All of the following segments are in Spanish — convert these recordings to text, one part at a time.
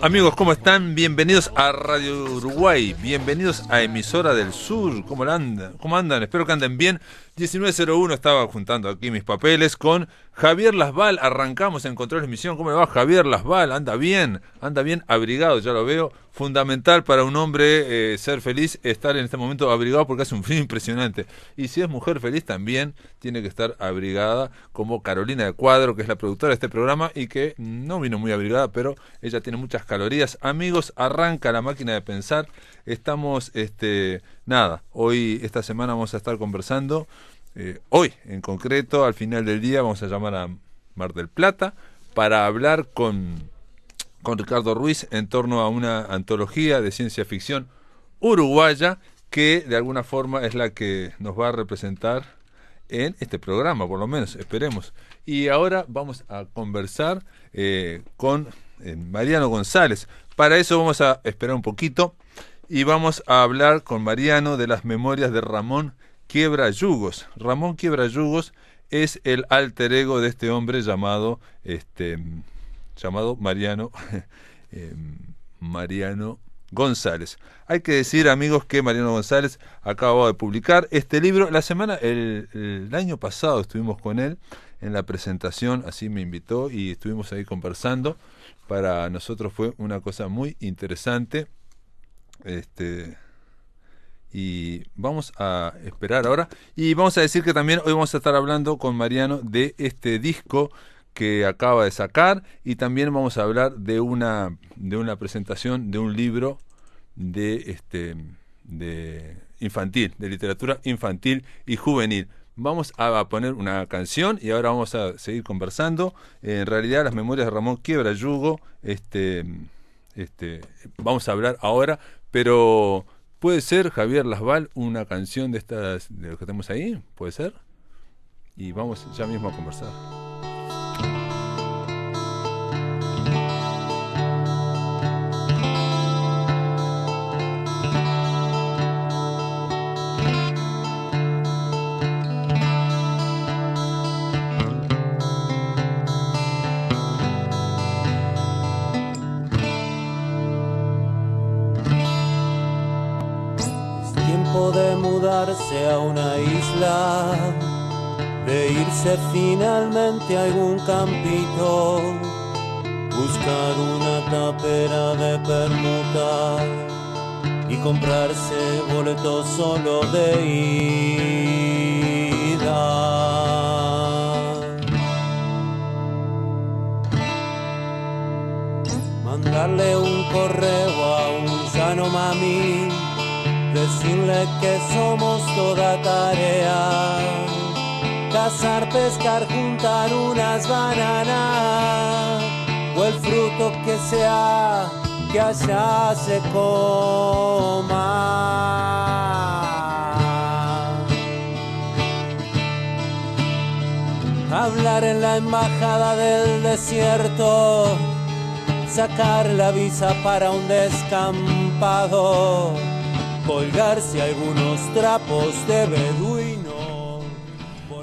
Amigos, ¿cómo están? Bienvenidos a Radio Uruguay, bienvenidos a Emisora del Sur. ¿Cómo andan? ¿Cómo andan? Espero que anden bien. 1901, estaba juntando aquí mis papeles con Javier Lasval. Arrancamos en Control de Misión. ¿Cómo le va Javier Lasval? Anda bien abrigado, ya lo veo. Fundamental para un hombre ser feliz, estar en este momento abrigado porque hace un frío impresionante. Y si es mujer feliz también tiene que estar abrigada, como Carolina de Cuadro, que es la productora de este programa y que no vino muy abrigada, pero ella tiene muchas calorías. Amigos, arranca la máquina de pensar. Estamos, hoy, esta semana vamos a estar conversando. Hoy, en concreto, al final del día, vamos a llamar a Mar del Plata para hablar con Ricardo Ruiz en torno a una antología de ciencia ficción uruguaya que de alguna forma es la que nos va a representar en este programa, por lo menos, esperemos. Y ahora vamos a conversar con Mariano González. Para eso vamos a esperar un poquito y vamos a hablar con Mariano de las memorias de Ramón Quiebrayugos. Ramón Quiebrayugos es el alter ego de este hombre llamado Mariano Mariano González. Hay que decir, amigos, que Mariano González acaba de publicar este libro. El año pasado estuvimos con él en la presentación, así me invitó y estuvimos ahí conversando. Para nosotros fue una cosa muy interesante. Y vamos a esperar ahora. Y vamos a decir que también hoy vamos a estar hablando con Mariano de este disco que acaba de sacar, y también vamos a hablar de una presentación de un libro de infantil, de literatura infantil y juvenil. Vamos a poner una canción y ahora vamos a seguir conversando. En realidad, las memorias de Ramón Quiebrayugo, vamos a hablar ahora, pero ¿puede ser, Javier Lasval, una canción de estas, de lo que tenemos ahí? ¿Puede ser? Y vamos ya mismo a conversar. De mudarse a una isla, de irse finalmente a algún campito, buscar una tapera de permuta y comprarse boletos solo de ida. Mandarle un correo a un Yanomami, decirle que somos toda tarea, cazar, pescar, juntar unas bananas o el fruto que sea que allá se coma. Hablar en la embajada del desierto, sacar la visa para un descampado, colgarse algunos trapos de beduino.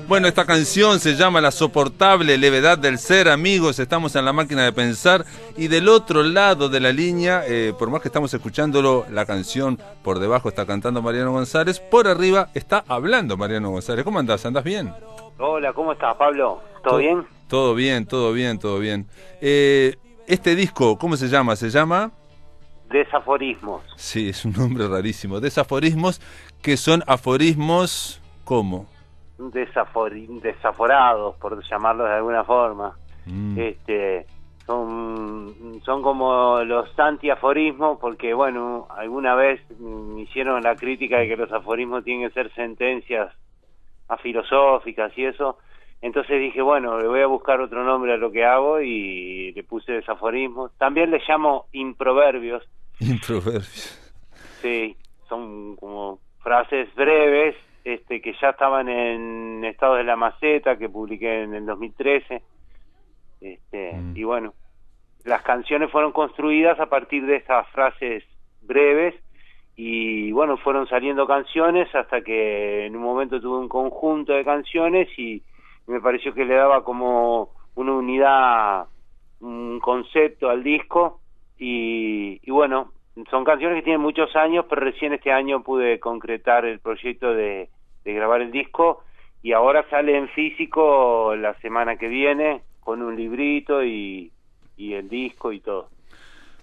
Bueno, esta canción se llama La soportable levedad del ser. Amigos, estamos en la máquina de pensar y del otro lado de la línea, por más que estamos escuchándolo, la canción por debajo está cantando Mariano González, por arriba está hablando Mariano González. ¿Cómo andás? ¿Andás bien? Hola, ¿cómo estás, Pablo? ¿Todo bien? Todo bien. Este disco, ¿cómo se llama? ¿Se llama? Desaforismos. Sí, es un nombre rarísimo. Desaforismos, que son aforismos, ¿cómo? Desaforados, por llamarlos de alguna forma. Son como los antiaforismos, porque bueno, alguna vez me hicieron la crítica de que los aforismos tienen que ser sentencias afilosóficas y eso. Entonces dije, bueno, le voy a buscar otro nombre a lo que hago y le puse desaforismos. También le llamo improverbios. Improverbios. Sí, son como frases breves que ya estaban en Estados de la Maceta, que publiqué en el 2013. Y bueno, las canciones fueron construidas a partir de esas frases breves y bueno, fueron saliendo canciones hasta que en un momento tuve un conjunto de canciones y me pareció que le daba como una unidad, un concepto al disco y bueno, son canciones que tienen muchos años, pero recién este año pude concretar el proyecto de grabar el disco, y ahora sale en físico la semana que viene con un librito y el disco y todo.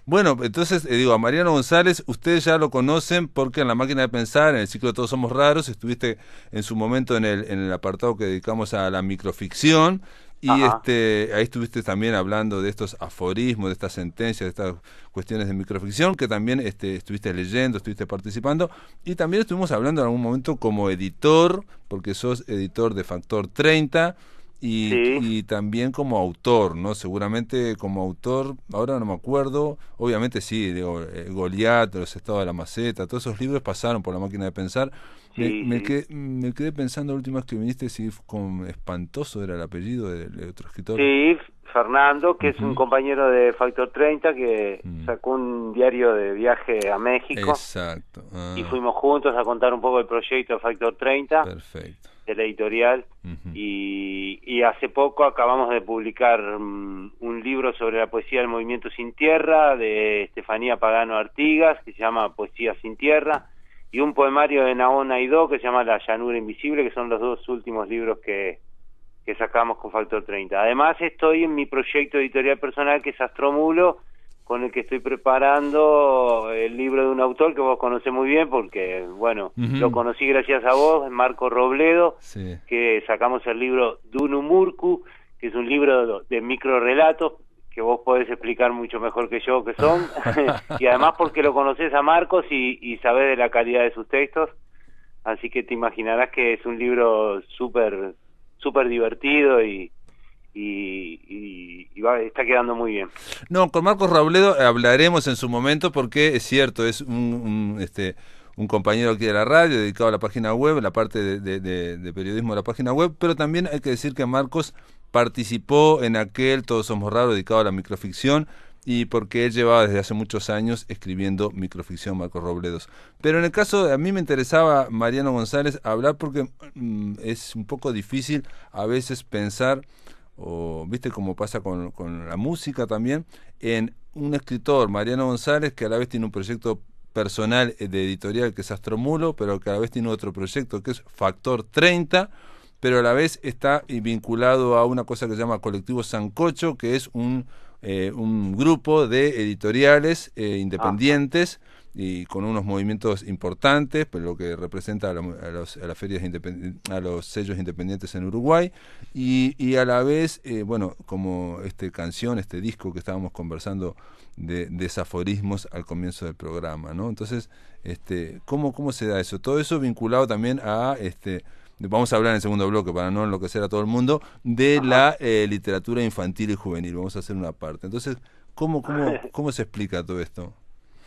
Bueno, entonces, digo, a Mariano González, ustedes ya lo conocen porque en La Máquina de Pensar, en el ciclo de Todos Somos Raros, estuviste en su momento en el apartado que dedicamos a la microficción, y ahí estuviste también hablando de estos aforismos, de estas sentencias, de estas cuestiones de microficción, que también estuviste leyendo, estuviste participando, y también estuvimos hablando en algún momento como editor, porque sos editor de Factor 30, y también como autor, ¿no? Seguramente como autor, ahora no me acuerdo, obviamente sí, digo, Goliat, Los Estados de la Maceta, todos esos libros pasaron por La Máquina de Pensar. Me quedé pensando la última vez que viniste, si con Espantoso era el apellido del otro escritor. Sí, Fernando, que es un compañero de Factor 30 que sacó un diario de viaje a México. Exacto. Y fuimos juntos a contar un poco el proyecto de Factor 30. Perfecto. De la editorial. Y hace poco acabamos de publicar un libro sobre la poesía del movimiento Sin Tierra de Estefanía Pagano Artigas, que se llama Poesía Sin Tierra, y un poemario de Naón Aidó que se llama La Llanura Invisible, que son los dos últimos libros que sacamos con Factor 30. Además estoy en mi proyecto editorial personal, que es Astromulo, con el que estoy preparando el libro de un autor que vos conocés muy bien, porque, bueno, lo conocí gracias a vos, Marco Robledo, que sacamos el libro Dunumurku, que es un libro de microrelatos, que vos podés explicar mucho mejor que yo qué son, y además porque lo conocés a Marcos y sabés de la calidad de sus textos, así que te imaginarás que es un libro súper divertido y está quedando muy bien. No, con Marcos Robledo hablaremos en su momento, porque es cierto, es un compañero aquí de la radio, dedicado a la página web, la parte de periodismo de la página web, pero también hay que decir que Marcos participó en aquel Todos Somos Raros dedicado a la microficción, y porque él llevaba desde hace muchos años escribiendo microficción, Marcos Robledos. Pero en el caso, a mí me interesaba, Mariano González, hablar porque es un poco difícil a veces pensar, o viste como pasa con la música también, en un escritor, Mariano González, que a la vez tiene un proyecto personal de editorial que es Astromulo, pero que a la vez tiene otro proyecto que es Factor 30, pero a la vez está vinculado a una cosa que se llama Colectivo Sancocho, que es un grupo de editoriales independientes, y con unos movimientos importantes, pero lo que representa a las ferias a los sellos independientes en Uruguay, y a la vez, bueno, como este disco que estábamos conversando de desaforismos al comienzo del programa, ¿no? Entonces, ¿cómo se da eso? Todo eso vinculado también a vamos a hablar en el segundo bloque, para no enloquecer a todo el mundo, de la literatura infantil y juvenil. Vamos a hacer una parte. Entonces, ¿cómo se explica todo esto?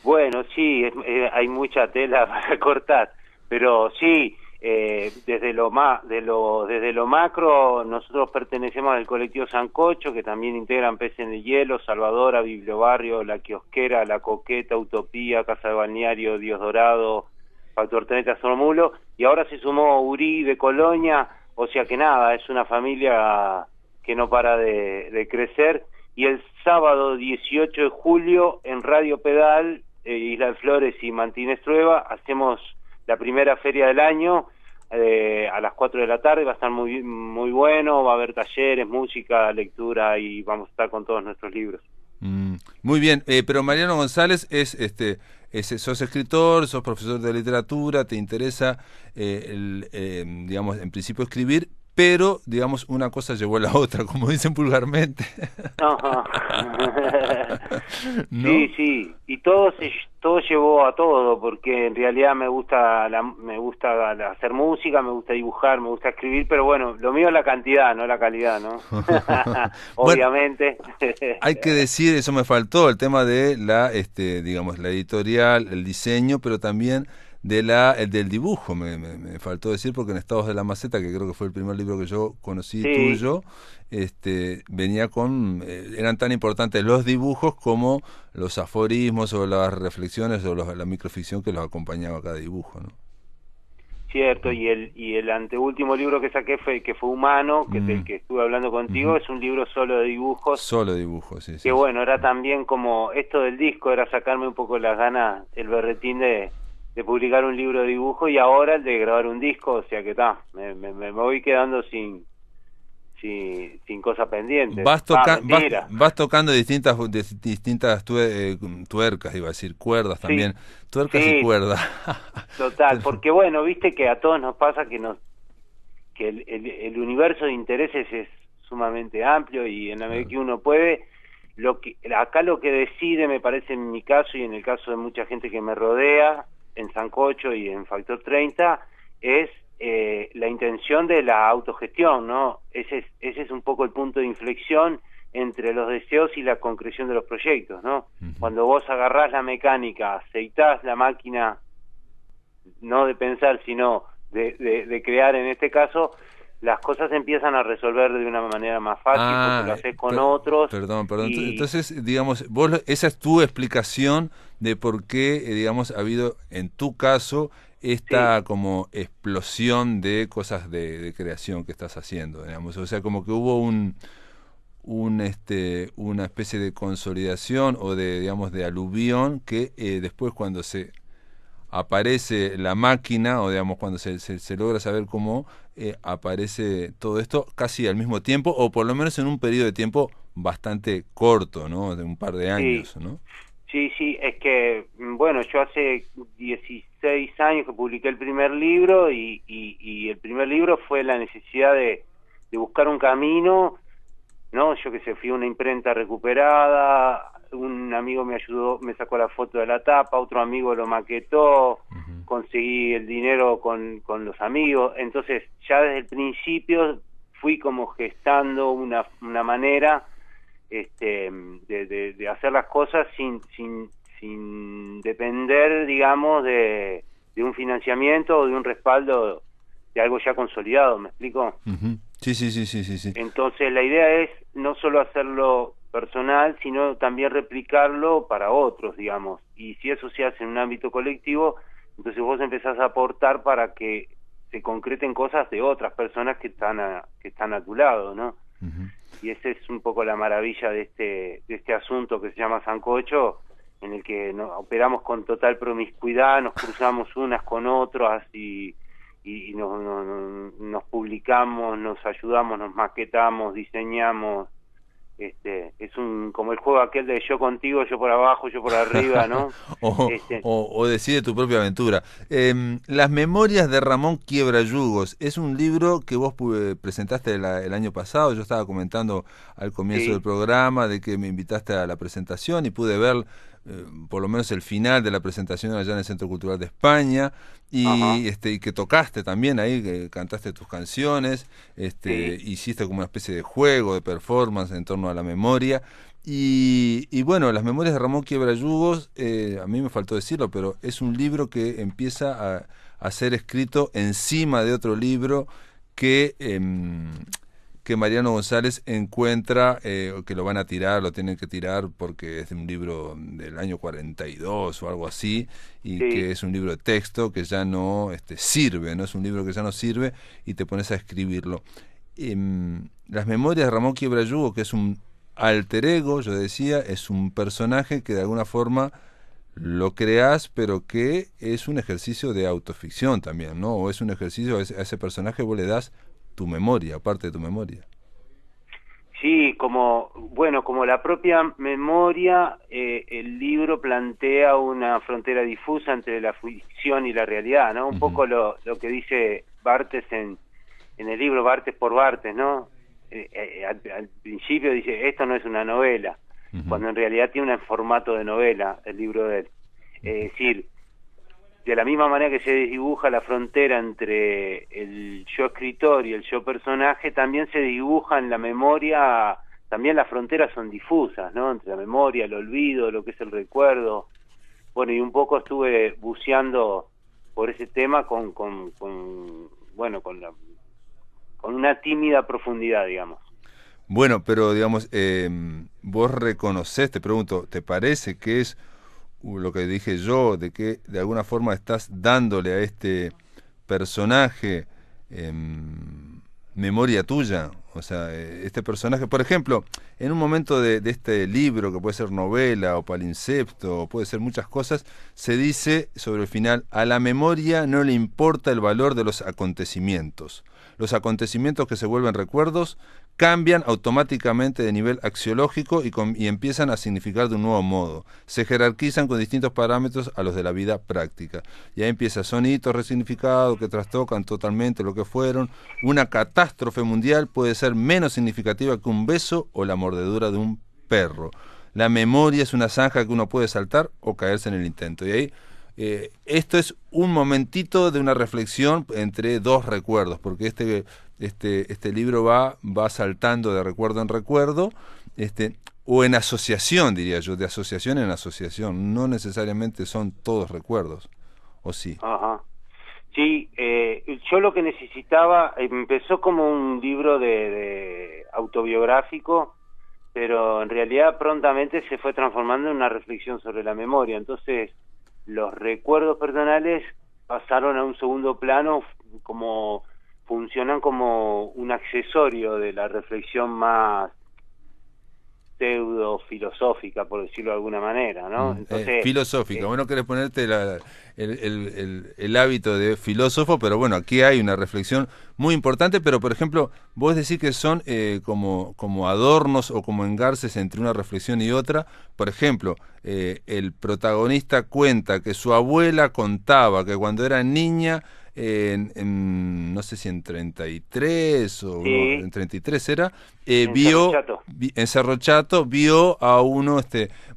Bueno, sí, hay mucha tela para cortar, pero sí, desde lo macro, nosotros pertenecemos al colectivo Sancocho, que también integran Pez en el Hielo, Salvadora, Bibliobarrio, La Kiosquera, La Coqueta, Utopía, Casa de Balneario, Dios Dorado, Factor 30, Astromulo, y ahora se sumó Uri de Colonia, o sea que nada, es una familia que no para de crecer. Y el sábado 18 de julio en Radio Pedal, Isla de Flores y Martínez Trueba, hacemos la primera feria del año a las 4 de la tarde. Va a estar muy bueno, va a haber talleres, música, lectura, y vamos a estar con todos nuestros libros. Muy bien, pero Mariano González sos escritor, sos profesor de literatura, te interesa, digamos, en principio escribir, pero, digamos, una cosa llevó a la otra, como dicen vulgarmente. ¿No? Sí, y todo llevó a todo, porque en realidad me gusta hacer música, me gusta dibujar, me gusta escribir, pero bueno, lo mío es la cantidad, no la calidad, ¿no? Obviamente. Bueno, hay que decir, eso me faltó, el tema de digamos, la editorial, el diseño, pero también del dibujo, me faltó decir, porque en Estados de la Maceta, que creo que fue el primer libro que yo conocí tuyo, venía eran tan importantes los dibujos como los aforismos o las reflexiones o la microficción que los acompañaba a cada dibujo, ¿no? cierto, y el anteúltimo libro que saqué que fue Humano, que es el que estuve hablando contigo, es un libro solo de dibujos. Solo dibujos, sí. Que bueno, era también como esto del disco, era sacarme un poco las ganas, el berretín de publicar un libro de dibujo, y ahora el de grabar un disco, o sea que me voy quedando sin cosas pendientes. Vas tocando distintas tuercas, iba a decir, cuerdas también, tuercas y cuerdas. Total, porque bueno, viste que a todos nos pasa que el universo de intereses es sumamente amplio, y en la medida que uno puede, acá lo que decide, me parece, en mi caso y en el caso de mucha gente que me rodea, en Sancocho y en Factor 30, es la intención de la autogestión, ¿no? Ese es un poco el punto de inflexión entre los deseos y la concreción de los proyectos, ¿no? Cuando vos agarrás la mecánica, aceitás la máquina, no de pensar, sino de crear, en este caso, las cosas empiezan a resolver de una manera más fácil, porque lo haces con otros. Perdón. Entonces, digamos, esa es tu explicación de por qué, digamos, ha habido, en tu caso, esta como explosión de cosas de creación que estás haciendo, digamos. O sea, como que hubo una especie de consolidación o digamos, de aluvión que después, cuando se aparece la máquina, o digamos cuando se logra saber cómo aparece todo esto casi al mismo tiempo, o por lo menos en un periodo de tiempo bastante corto, ¿no? De un par de años, ¿no? Sí, es que, bueno, yo hace 16 años que publiqué el primer libro, y el primer libro fue la necesidad de buscar un camino, ¿no? Yo que sé, fui a una imprenta recuperada, un amigo me ayudó, me sacó la foto de la tapa, otro amigo lo maquetó, conseguí el dinero con los amigos, entonces ya desde el principio fui como gestando una manera de hacer las cosas sin depender, digamos, de un financiamiento o de un respaldo de algo ya consolidado, ¿me explico? Sí. Entonces la idea es no solo hacerlo personal, sino también replicarlo para otros, digamos, y si eso se hace en un ámbito colectivo, entonces vos empezás a aportar para que se concreten cosas de otras personas que están a tu lado, ¿no? Y esa es un poco la maravilla de este asunto que se llama Sancocho, en el que operamos con total promiscuidad, nos cruzamos unas con otras y nos publicamos, nos ayudamos, nos maquetamos, diseñamos. Es como el juego aquel de yo contigo, yo por abajo, yo por arriba, ¿no? o decide tu propia aventura. Las memorias de Ramón Quiebrayugos es un libro que vos presentaste el año pasado. Yo estaba comentando al comienzo del programa de que me invitaste a la presentación y pude ver por lo menos el final de la presentación allá en el Centro Cultural de España, y que tocaste también ahí, que cantaste tus canciones, hiciste como una especie de juego, de performance en torno a la memoria, y bueno, las memorias de Ramón Quiebrayugos, a mí me faltó decirlo, pero es un libro que empieza a ser escrito encima de otro libro que Mariano González encuentra, que lo van a tirar, lo tienen que tirar porque es un libro del año 42 o algo así, y que es un libro de texto que ya no sirve, no es un libro que ya no sirve, y te pones a escribirlo. Las memorias de Ramón Quiebrayugos, que es un alter ego, yo decía, es un personaje que de alguna forma lo creás, pero que es un ejercicio de autoficción también, ¿no? O es un ejercicio, a ese personaje vos le das tu memoria, parte de tu memoria. Sí, como la propia memoria, el libro plantea una frontera difusa entre la ficción y la realidad, ¿no? Un poco lo que dice Barthes en el libro, Barthes por Barthes, ¿no? Al principio dice, esto no es una novela, cuando en realidad tiene un formato de novela, el libro de él. Es decir, de la misma manera que se desdibuja la frontera entre el yo escritor y el yo personaje, también se dibuja en la memoria, también las fronteras son difusas, ¿no? Entre la memoria, el olvido, lo que es el recuerdo. Bueno, y un poco estuve buceando por ese tema con una tímida profundidad, digamos. Bueno, pero digamos, vos reconocés, te pregunto, ¿te parece que es lo que dije yo, de que de alguna forma estás dándole a este personaje memoria tuya? O sea, este personaje, por ejemplo, en un momento de este libro, que puede ser novela o palimpsesto, o puede ser muchas cosas, se dice sobre el final: a la memoria no le importa el valor de los acontecimientos. Los acontecimientos que se vuelven recuerdos cambian automáticamente de nivel axiológico y empiezan a significar de un nuevo modo. Se jerarquizan con distintos parámetros a los de la vida práctica. Y ahí empieza: son hitos resignificados que trastocan totalmente lo que fueron. Una catástrofe mundial puede ser menos significativa que un beso o la mordedura de un perro. La memoria es una zanja que uno puede saltar o caerse en el intento. Y ahí esto es un momentito de una reflexión entre dos recuerdos, porque este libro va saltando de recuerdo en recuerdo, o en asociación, diría yo, de asociación en asociación. No necesariamente son todos recuerdos, ¿o sí? Ajá. Sí, yo lo que necesitaba, empezó como un libro de autobiográfico, pero en realidad prontamente se fue transformando en una reflexión sobre la memoria. Entonces los recuerdos personales pasaron a un segundo plano, como funcionan como un accesorio de la reflexión más pseudo filosófica, por decirlo de alguna manera, ¿no? Entonces, filosófica. Bueno, querés ponerte el hábito de filósofo, pero bueno, aquí hay una reflexión muy importante. Pero por ejemplo, vos decís que son como adornos o como engarces entre una reflexión y otra. Por ejemplo, el protagonista cuenta que su abuela contaba que cuando era niña, no sé si en 33 o sí, no, en 33 era, en Cerro Chato vio a uno,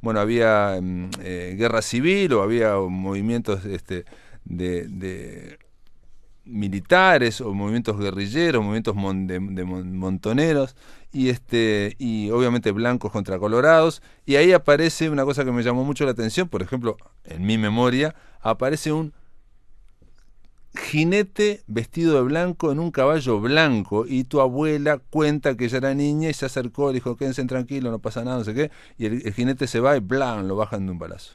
bueno, había guerra civil, o había movimientos de militares, o movimientos guerrilleros, movimientos de montoneros, y obviamente blancos contra colorados. Y ahí aparece una cosa que me llamó mucho la atención. Por ejemplo, en mi memoria aparece un jinete vestido de blanco en un caballo blanco, y tu abuela cuenta que ella era niña y se acercó, le dijo: quédense tranquilos, no pasa nada, no sé qué, y el jinete se va y ¡blan!, lo bajan de un balazo.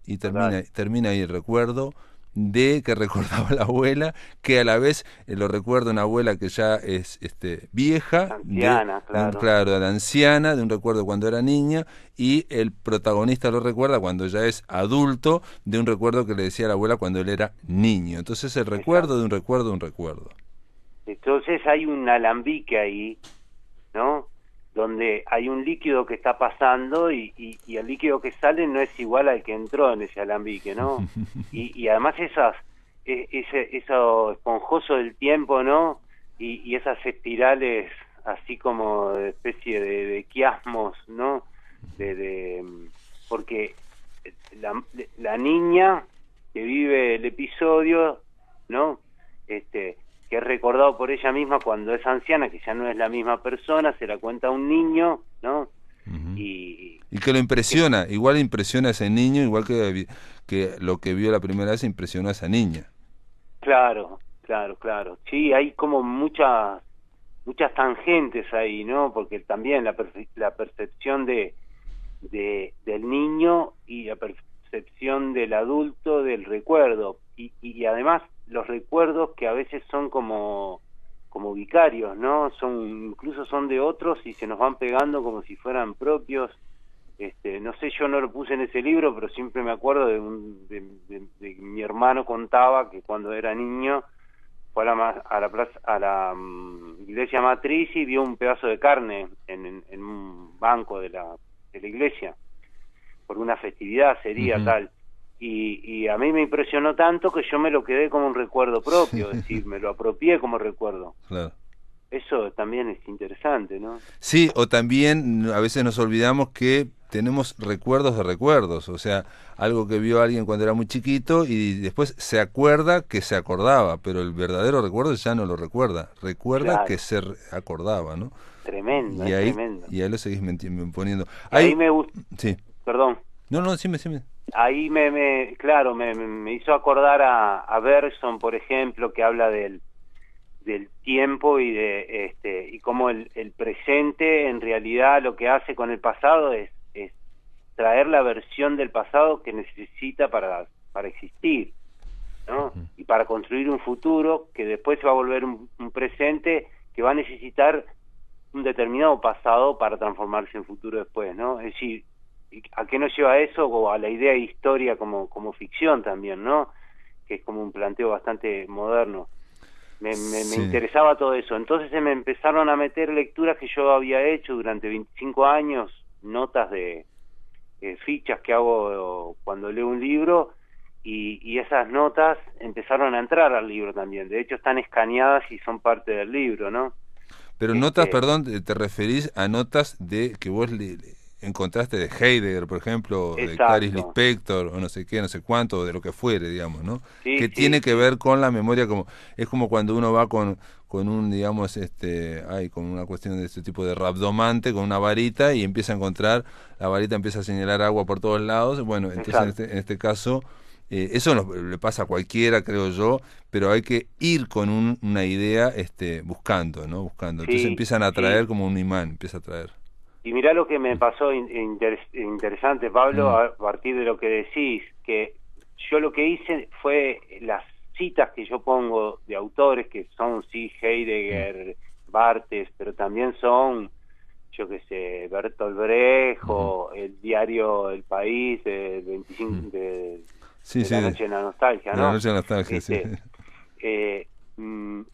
Y termina ahí el recuerdo de que recordaba la abuela, que a la vez lo recuerda una abuela que ya es vieja, anciana, claro. De la anciana, de un recuerdo cuando era niña, y el protagonista lo recuerda cuando ya es adulto, de un recuerdo que le decía a la abuela cuando él era niño. Entonces el recuerdo de un recuerdo de un recuerdo. Entonces hay un alambique ahí, ¿no? Donde hay un líquido que está pasando y el líquido que sale no es igual al que entró en ese alambique, ¿no? Y además eso esponjoso del tiempo, ¿no? Y esas espirales así como de especie de quiasmos, ¿no? Porque la niña que vive el episodio, ¿no? Que es recordado por ella misma cuando es anciana, que ya no es la misma persona, se la cuenta a un niño, ¿no? Uh-huh. Y que lo impresiona, igual impresiona a ese niño, igual que lo que vio la primera vez impresionó a esa niña. Claro. Sí, hay como muchas tangentes ahí, ¿no? Porque también la percepción del niño y la percepción del adulto del recuerdo, y además los recuerdos que a veces son como vicarios, ¿no? Incluso son de otros y se nos van pegando como si fueran propios. No sé, yo no lo puse en ese libro, pero siempre me acuerdo de mi hermano contaba que cuando era niño fue a la iglesia matriz y vio un pedazo de carne en un banco de la iglesia, por una festividad sería. Uh-huh. Tal. Y a mí me impresionó tanto que yo me lo quedé como un recuerdo propio, es decir, me lo apropié como recuerdo. Claro. Eso también es interesante, ¿no? Sí, o también a veces nos olvidamos que tenemos recuerdos de recuerdos, o sea, algo que vio alguien cuando era muy chiquito y después se acuerda que se acordaba, pero el verdadero recuerdo ya no lo recuerda, recuerda, claro, que se acordaba, ¿no? Tremendo, y ahí, tremendo. Y ahí lo seguís poniendo. Ahí me gusta. Sí. Perdón. No, decime. Ahí me hizo acordar a Bergson, por ejemplo, que habla del tiempo y y cómo el presente en realidad lo que hace con el pasado es traer la versión del pasado que necesita para existir. ¿no? Y para construir un futuro que después se va a volver un presente que va a necesitar un determinado pasado para transformarse en futuro después, ¿no? Es decir, ¿a qué nos lleva eso? O a la idea de historia como ficción también, ¿no? Que es como un planteo bastante moderno. Me interesaba todo eso. Entonces se me empezaron a meter lecturas que yo había hecho durante 25 años, notas de fichas que hago cuando leo un libro, y esas notas empezaron a entrar al libro también. De hecho están escaneadas y son parte del libro, ¿no? Pero notas, perdón, te referís a notas de que vos encontraste de Heidegger, por ejemplo, exacto, de Clarice Lispector, o no sé qué, no sé cuánto, de lo que fuere, digamos, ¿no? Sí, que tiene que ver con la memoria, es como cuando uno va con un, digamos, con una cuestión de este tipo de rabdomante, con una varita, y empieza a encontrar, la varita empieza a señalar agua por todos lados. Bueno, entonces en este caso, eso le pasa a cualquiera, creo yo, pero hay que ir con una idea buscando, ¿no? Buscando. Entonces empiezan a atraer como un imán, empieza a atraer. Y mirá lo que me pasó interesante, Pablo, a partir de lo que decís, que yo lo que hice fue las citas que yo pongo de autores que son, sí, Heidegger, Barthes, pero también son, yo qué sé, Bertolt Brecht, o el diario El País, del 25 de la noche de la nostalgia, ¿no? La noche de la nostalgia, sí.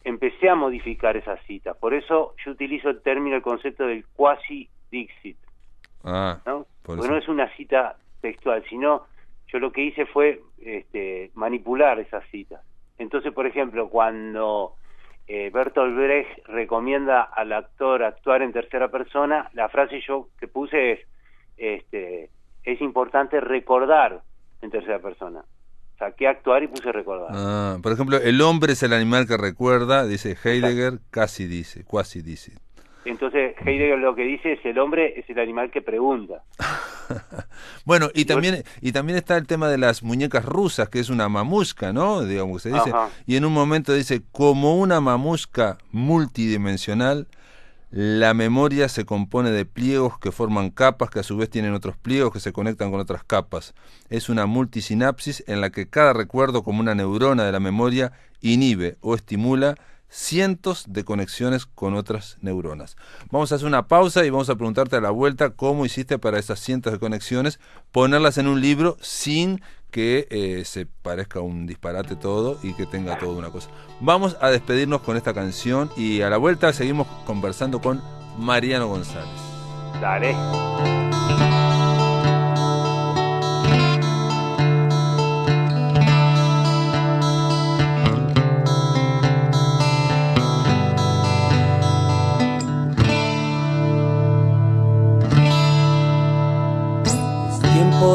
Empecé a modificar esas citas. Por eso yo utilizo el concepto del quasi-dixit, ¿no? Porque no es una cita textual, sino yo lo que hice fue manipular esas citas. Entonces, por ejemplo, cuando Bertolt Brecht recomienda al actor actuar en tercera persona, la frase yo que puse es importante recordar en tercera persona. Saqué actuar y puse recordar. Por ejemplo, el hombre es el animal que recuerda, dice Heidegger, quasi dice. Entonces Heidegger lo que dice es el hombre es el animal que pregunta. Bueno, y también está el tema de las muñecas rusas, que es una mamushka, ¿no? Digamos, se dice. Ajá. Y en un momento dice, como una mamushka multidimensional, la memoria se compone de pliegos que forman capas que a su vez tienen otros pliegos que se conectan con otras capas. Es una multisinapsis en la que cada recuerdo, como una neurona de la memoria, inhibe o estimula cientos de conexiones con otras neuronas. Vamos a hacer una pausa y vamos a preguntarte a la vuelta cómo hiciste para esas cientos de conexiones, ponerlas en un libro sin que se parezca un disparate todo y que tenga toda una cosa. Vamos a despedirnos con esta canción y a la vuelta seguimos conversando con Mariano González. Dale.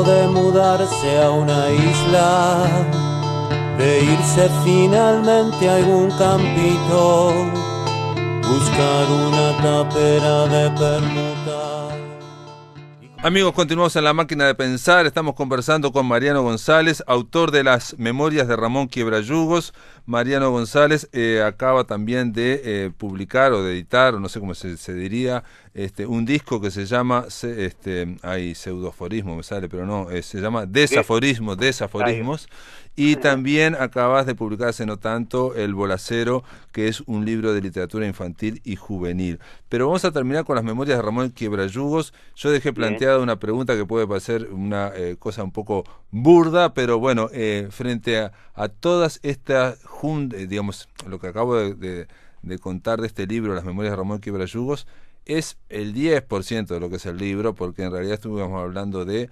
De mudarse a una isla, de irse finalmente a algún campito, buscar una tapera de permuta. Amigos, continuamos en La Máquina de Pensar. Estamos conversando con Mariano González, autor de Las Memorias de Ramón Quiebrayugos. Mariano González acaba también de publicar o de editar, o no sé cómo se diría, un disco que se llama, hay pseudoaforismo me sale, pero no, se llama Desaforismos. Y también acabas de publicar hace no tanto El Bolacero, que es un libro de literatura infantil y juvenil. Pero vamos a terminar con Las Memorias de Ramón Quiebrayugos. Yo dejé planteada una pregunta que puede parecer una cosa un poco burda, pero bueno, frente a todas estas, digamos, lo que acabo de contar de este libro, Las Memorias de Ramón Quiebrayugos, es el 10% de lo que es el libro, porque en realidad estuvimos hablando de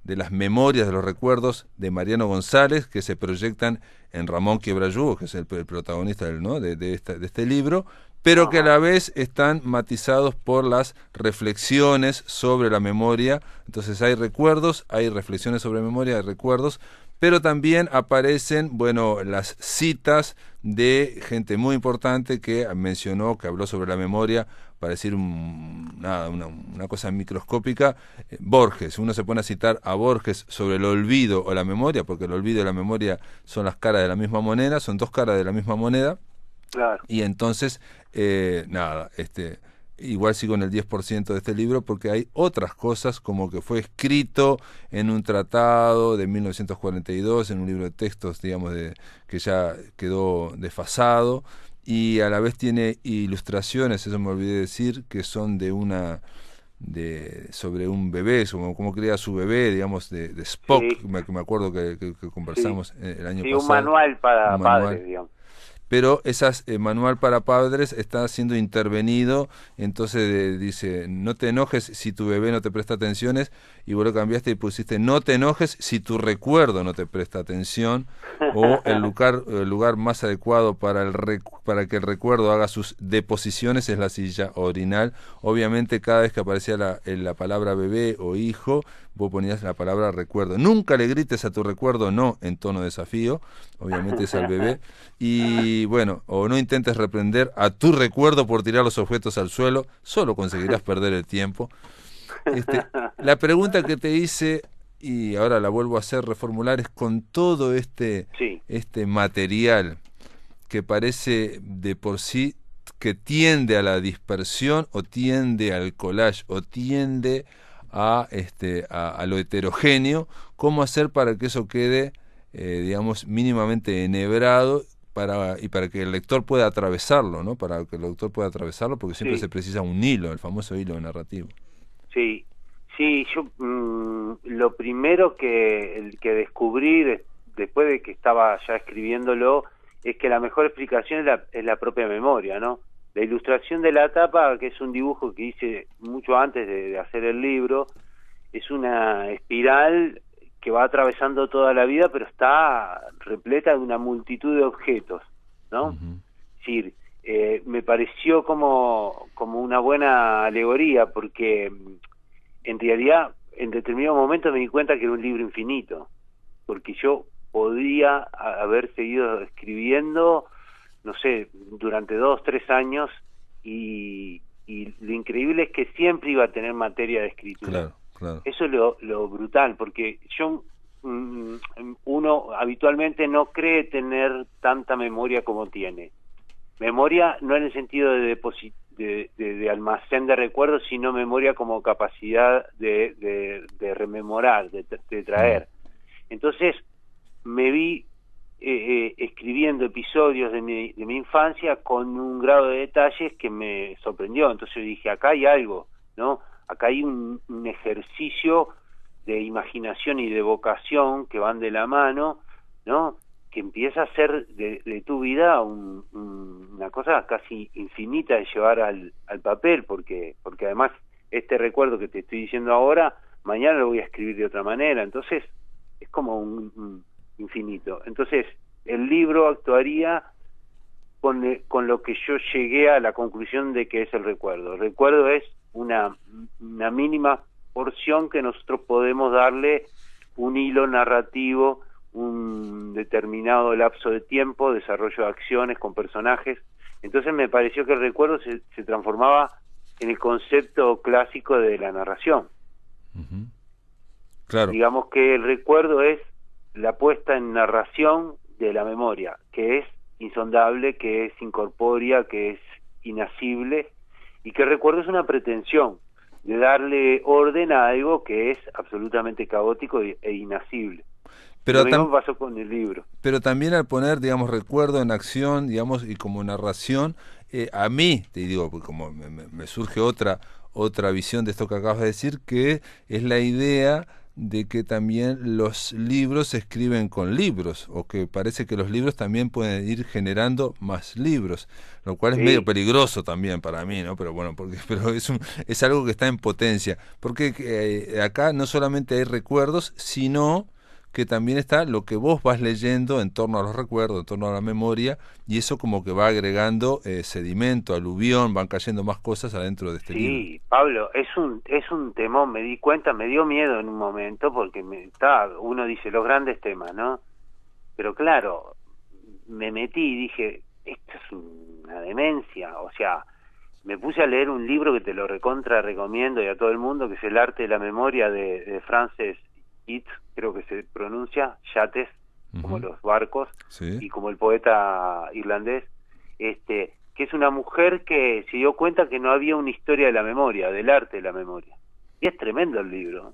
de las memorias, de los recuerdos de Mariano González, que se proyectan en Ramón Quiebrayugos, que es el protagonista de este libro, pero que a la vez están matizados por las reflexiones sobre la memoria. Entonces hay recuerdos, hay reflexiones sobre memoria, hay recuerdos, pero también aparecen, las citas de gente muy importante que mencionó, que habló sobre la memoria, para decir una cosa microscópica, Borges. Uno se pone a citar a Borges sobre el olvido o la memoria, porque el olvido y la memoria son las caras de la misma moneda, son dos caras de la misma moneda. Claro. Y entonces, igual sigo en el 10% de este libro porque hay otras cosas, como que fue escrito en un tratado de 1942, en un libro de textos, digamos, que ya quedó desfasado, y a la vez tiene ilustraciones, eso me olvidé decir, que son sobre un bebé, cómo cría su bebé, digamos, de Spock, Sí, que me acuerdo que sí, conversamos el año sí, pasado. un manual para Un manual. padres, digamos. Pero esas manual para padres está siendo intervenido, entonces dice, no te enojes si tu bebé no te presta atenciones, y vos lo cambiaste y pusiste, no te enojes si tu recuerdo no te presta atención, o el lugar más adecuado para que el recuerdo haga sus deposiciones es la silla orinal. Obviamente cada vez que aparecía la palabra bebé o hijo, vos ponías la palabra recuerdo. Nunca le grites a tu recuerdo no en tono de desafío, obviamente es al bebé. Y bueno, o no intentes reprender a tu recuerdo por tirar los objetos al suelo, solo conseguirás perder el tiempo. La pregunta que te hice, y ahora la vuelvo a hacer, reformular, es con todo este material que parece de por sí que tiende a la dispersión o tiende al collage o tiende a lo heterogéneo, ¿cómo hacer para que eso quede, digamos, mínimamente enhebrado para que el lector pueda atravesarlo, ¿no? Para que el lector pueda atravesarlo, porque siempre se precisa un hilo, el famoso hilo narrativo. Sí, sí, yo lo primero que descubrí después de que estaba ya escribiéndolo es que la mejor explicación es la propia memoria, ¿no? La ilustración de la tapa, que es un dibujo que hice mucho antes de hacer el libro, es una espiral que va atravesando toda la vida, pero está repleta de una multitud de objetos, ¿no? Uh-huh. Es decir, me pareció como una buena alegoría, porque en realidad en determinado momento me di cuenta que era un libro infinito, porque yo podía haber seguido escribiendo, no sé, durante 2, 3 años, y lo increíble es que siempre iba a tener materia de escritura. Claro, claro. Eso es lo brutal, porque uno habitualmente no cree tener tanta memoria como tiene. Memoria no en el sentido de almacén de recuerdos, sino memoria como capacidad de rememorar, de traer. Entonces me vi escribiendo episodios de mi infancia con un grado de detalles que me sorprendió. Entonces dije, acá hay algo, ¿no? Acá hay un ejercicio de imaginación y de vocación que van de la mano, ¿no? Que empieza a ser de tu vida una cosa casi infinita de llevar al papel, porque además este recuerdo que te estoy diciendo ahora, mañana lo voy a escribir de otra manera, entonces es como un infinito. Entonces el libro actuaría con lo que yo llegué a la conclusión de que es el recuerdo. El recuerdo es una mínima porción que nosotros podemos darle un hilo narrativo, un determinado lapso de tiempo, desarrollo de acciones con personajes. Entonces me pareció que el recuerdo se transformaba en el concepto clásico de la narración. Uh-huh. Claro. Digamos que el recuerdo es la puesta en narración de la memoria, que es insondable, que es incorpórea, que es inasible, y que el recuerdo es una pretensión de darle orden a algo que es absolutamente caótico e inasible. Pero lo mismo pasó con el libro. Pero también al poner, digamos, recuerdo en acción, digamos, y como narración, a mí, te digo, porque como me surge otra visión de esto que acabas de decir, que es la idea de que también los libros se escriben con libros, o que parece que los libros también pueden ir generando más libros, lo cual es medio peligroso también para mí, ¿no? Pero bueno, pero es algo que está en potencia, porque acá no solamente hay recuerdos, sino que también está lo que vos vas leyendo en torno a los recuerdos, en torno a la memoria, y eso como que va agregando sedimento, aluvión, van cayendo más cosas adentro de este libro. Sí, Pablo, es un temón, me di cuenta, me dio miedo en un momento, porque uno dice los grandes temas, ¿no? Pero claro, me metí y dije, esto es una demencia, o sea, me puse a leer un libro que te lo recontra recomiendo y a todo el mundo, que es El arte de la memoria de Frances It, creo que se pronuncia, yates, como los barcos, y como el poeta irlandés, que que es una mujer que se dio cuenta que no había una historia de la memoria, del arte de la memoria. Y es tremendo el libro.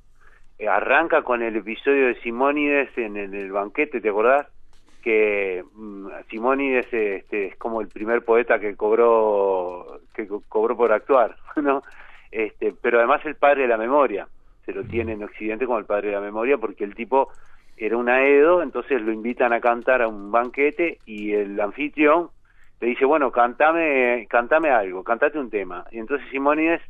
Arranca con el episodio de Simónides en el banquete, ¿te acordás? Que Simónides es como el primer poeta que cobró por actuar, ¿no? Pero además el padre de la memoria, se lo tiene en Occidente como el padre de la memoria, porque el tipo era un aedo, entonces lo invitan a cantar a un banquete y el anfitrión le dice, bueno, cantame algo, cantate un tema. Y entonces Simónides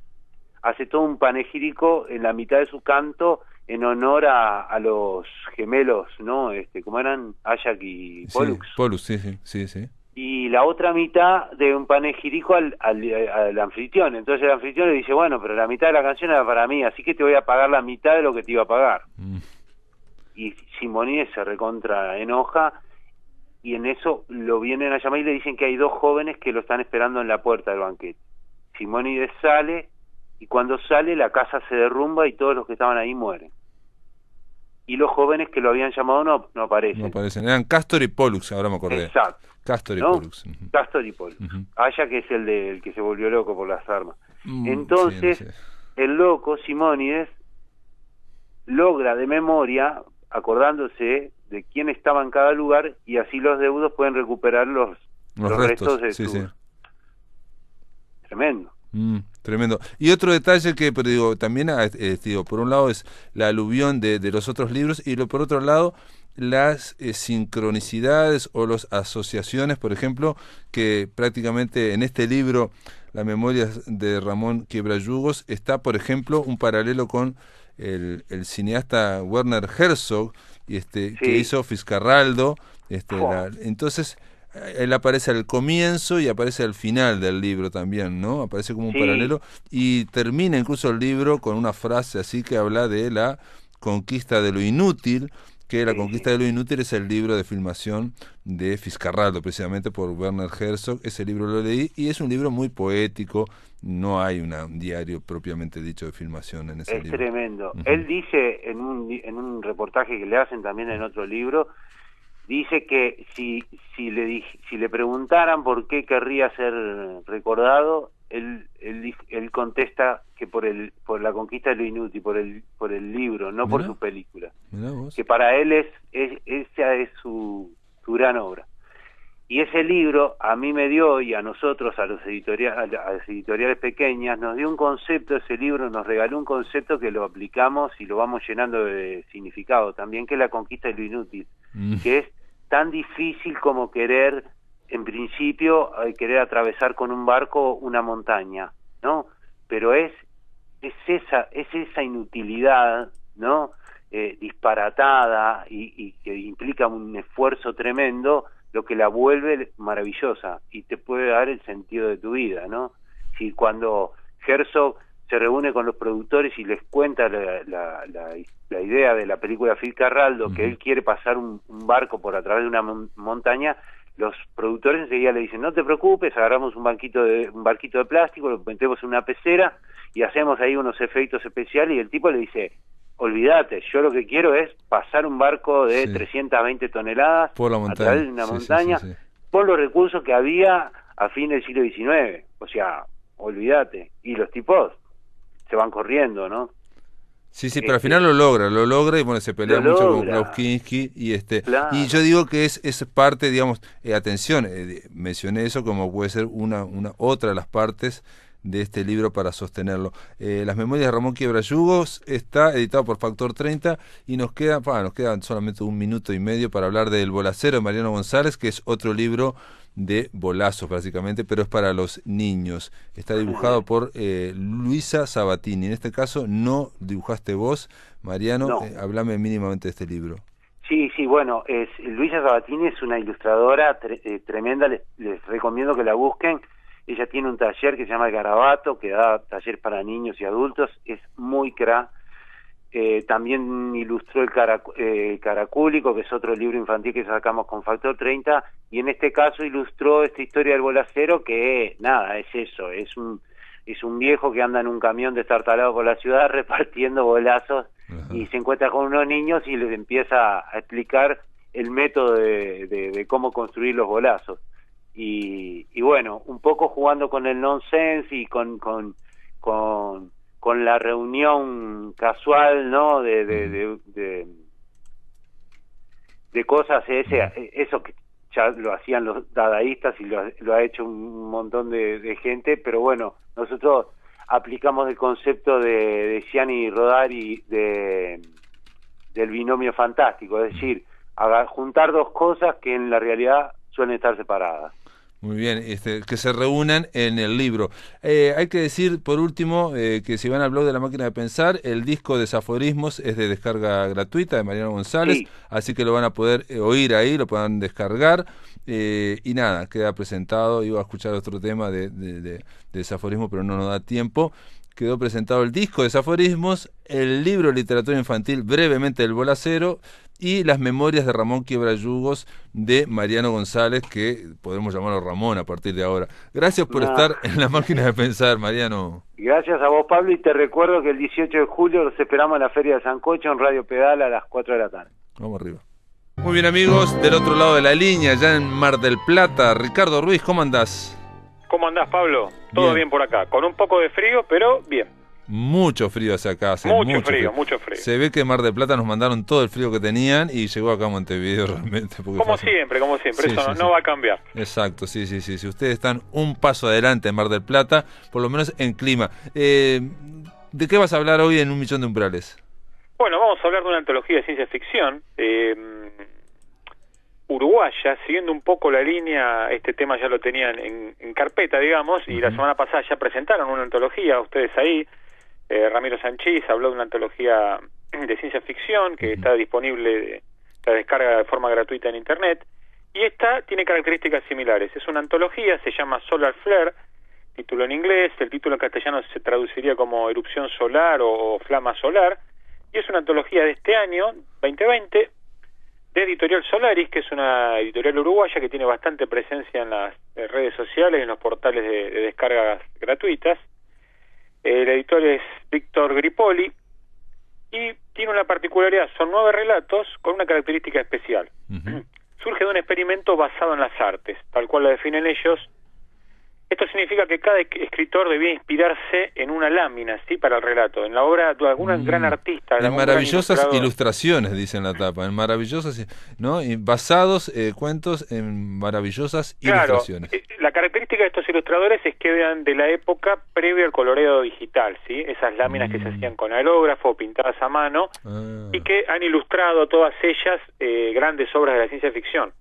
hace todo un panegírico en la mitad de su canto en honor a los gemelos, ¿no? ¿Cómo eran? Ajax y Pollux. Sí, Pollux, sí. Y la otra mitad de un panegírico al anfitrión. Entonces el anfitrión le dice, bueno, pero la mitad de la canción era para mí, así que te voy a pagar la mitad de lo que te iba a pagar. Y Simónides se recontra enoja, y en eso lo vienen a llamar y le dicen que hay 2 jóvenes que lo están esperando en la puerta del banquete. Simónides sale, y cuando sale la casa se derrumba y todos los que estaban ahí mueren. Y los jóvenes que lo habían llamado no aparecen. No aparecen, eran Castor y Pollux, ahora me acordé. Exacto. Castor y ¿no? Pollux. Castor y Pollux. Ajax, que es el que se volvió loco por las armas. Entonces, sí, no sé. El loco, Simónides, logra de memoria, acordándose de quién estaba en cada lugar, y así los deudos pueden recuperar los restos de su... Tremendo. Tremendo. Y otro detalle que, pero digo, también por un lado es la alusión de los otros libros, y por otro lado las sincronicidades o las asociaciones, por ejemplo, que prácticamente en este libro, La memoria de Ramón Quiebrayugos, está, por ejemplo, un paralelo con el cineasta Werner Herzog, que hizo Fiscarraldo. Entonces él aparece al comienzo y aparece al final del libro también, ¿no? Aparece como un paralelo, y termina incluso el libro con una frase así que habla de la conquista de lo inútil, que La conquista de lo inútil es el libro de filmación de Fiscarraldo, precisamente por Werner Herzog. Ese libro lo leí y es un libro muy poético, no hay un diario propiamente dicho de filmación en ese libro. Es tremendo. Él dice en un reportaje que le hacen también en otro libro, dice que si le preguntaran por qué querría ser recordado, él contesta que por la conquista de lo inútil, por el libro, no por su película. Que para él esa es su gran obra. Y ese libro a mí me dio, y a nosotros, a las editoriales pequeñas, nos dio un concepto. Ese libro nos regaló un concepto que lo aplicamos y lo vamos llenando de significado también, que es la conquista de lo inútil, que es tan difícil como querer, en principio, querer atravesar con un barco una montaña, ¿no? Pero es esa inutilidad, ¿no? Disparatada y que implica un esfuerzo tremendo, lo que la vuelve maravillosa y te puede dar el sentido de tu vida, ¿no? Si cuando Herzog se reúne con los productores y les cuenta la idea de la película Fiscarraldo, que él quiere pasar un barco por a través de una montaña, los productores enseguida le dicen, no te preocupes, agarramos un barquito de plástico, lo metemos en una pecera y hacemos ahí unos efectos especiales, y el tipo le dice, olvídate, yo lo que quiero es pasar un barco de 320 toneladas a través de una montaña por los recursos que había a fin del siglo XIX. O sea, olvídate. Y los tipos se van corriendo, ¿no? Sí, pero al final lo logra y bueno, se pelea mucho con Klaus Kinski Claro. Y yo digo que es parte, digamos, atención, mencioné eso como puede ser una otra de las partes de este libro para sostenerlo. Las memorias de Ramón Quiebrayugos está editado por Factor 30 y nos quedan solamente 1 minuto y medio para hablar del Bolacero de Mariano González, que es otro libro de bolazos básicamente, pero es para los niños. Está dibujado por Luisa Sabatini. En este caso no dibujaste vos, Mariano. No. Hablame mínimamente de este libro. Sí, bueno, Luisa Sabatini es una ilustradora tremenda, les recomiendo que la busquen. Ella tiene un taller que se llama El Garabato, que da taller para niños y adultos, es muy cra. También ilustró el Caracúlico, que es otro libro infantil que sacamos con Factor 30, y en este caso ilustró esta historia del bolacero, que nada, es eso, es un viejo que anda en un camión destartalado por la ciudad repartiendo bolazos. Ajá. Y se encuentra con unos niños y les empieza a explicar el método de cómo construir los bolazos. y bueno, un poco jugando con el nonsense y con la reunión casual, ¿no? De cosas, eso que ya lo hacían los dadaístas y lo ha hecho un montón de gente, pero bueno, nosotros aplicamos el concepto de Gianni Rodari del binomio fantástico, es decir, juntar dos cosas que en la realidad suelen estar separadas. Muy bien, que se reúnan en el libro. Hay que decir, por último, que si van al blog de La Máquina de Pensar, el disco de Desaforismos es de descarga gratuita de Mariano González, Sí. así que lo van a poder oír ahí, lo puedan descargar. Y nada, queda presentado. Iba a escuchar otro tema de Desaforismo, pero no nos da tiempo. Quedó presentado el disco de Desaforismos, el libro de literatura infantil Brevemente del Bolacero y las memorias de Ramón Quiebrayugos de Mariano González, que podemos llamarlo Ramón a partir de ahora. Gracias por estar en La Máquina de Pensar, Mariano. Gracias a vos, Pablo, y te recuerdo que el 18 de julio los esperamos en la Feria de Sancocho en Radio Pedal a las 4 de la tarde. Vamos arriba. Muy bien, amigos, del otro lado de la línea, ya en Mar del Plata, Ricardo Ruiz, ¿cómo andás? ¿Cómo andás, Pablo? Todo bien por acá, con un poco de frío, pero bien. Mucho frío hacia acá. Mucho frío. Se ve que en Mar del Plata nos mandaron todo el frío que tenían y llegó acá a Montevideo realmente. Como siempre, sí, eso no va a cambiar. Exacto, sí. Si ustedes están un paso adelante en Mar del Plata, por lo menos en clima. ¿De qué vas a hablar hoy en Un Millón de Umbrales? Bueno, vamos a hablar de una antología de ciencia ficción uruguaya, siguiendo un poco la línea. Este tema ya lo tenían en carpeta, digamos, y la semana pasada ya presentaron una antología, ustedes ahí. Ramiro Sanchís habló de una antología de ciencia ficción que está disponible, la descarga de forma gratuita en internet, y esta tiene características similares. Es una antología, se llama Solar Flare, título en inglés, el título en castellano se traduciría como Erupción Solar o Flama Solar, y es una antología de este año, 2020, de Editorial Solaris, que es una editorial uruguaya que tiene bastante presencia en las redes sociales y en los portales de descargas gratuitas. El editor es Víctor Gripoli y tiene una particularidad, son 9 relatos con una característica especial. Surge de un experimento basado en las artes, tal cual lo definen ellos. Esto significa que cada escritor debía inspirarse en una lámina, ¿sí?, para el relato, en la obra de algún gran artista. En maravillosas ilustraciones, dice en la tapa, en maravillosas, ¿no? Y basados cuentos en maravillosas ilustraciones. La característica de estos ilustradores es que vean de la época previa al coloreo digital, ¿sí? Esas láminas que se hacían con aerógrafo, pintadas a mano, y que han ilustrado todas ellas grandes obras de la ciencia ficción.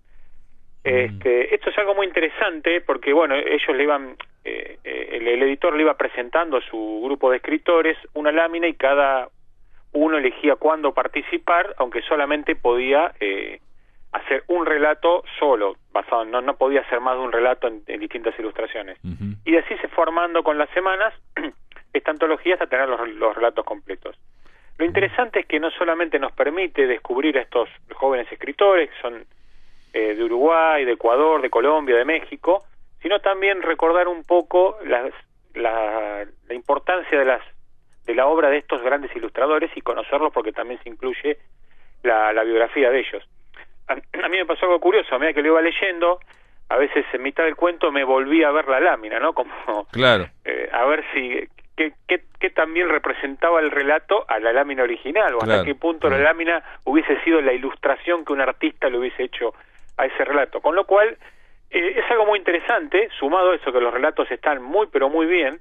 Esto es algo muy interesante porque, bueno, ellos le iban, el editor le iba presentando a su grupo de escritores una lámina y cada uno elegía cuándo participar, aunque solamente podía hacer un relato solo, basado, no podía hacer más de un relato en distintas ilustraciones. Y así se fue formando con las semanas esta antología hasta tener los relatos completos. Lo interesante es que no solamente nos permite descubrir a estos jóvenes escritores, que son de Uruguay, de Ecuador, de Colombia, de México, sino también recordar un poco la importancia de la obra de estos grandes ilustradores y conocerlos, porque también se incluye la biografía de ellos. A mí me pasó algo curioso, a medida que lo iba leyendo, a veces en mitad del cuento me volví a ver la lámina, ¿no? Como claro. A ver si qué también representaba el relato a la lámina original, o hasta qué punto la lámina hubiese sido la ilustración que un artista le hubiese hecho a ese relato, con lo cual es algo muy interesante, sumado a eso que los relatos están muy pero muy bien,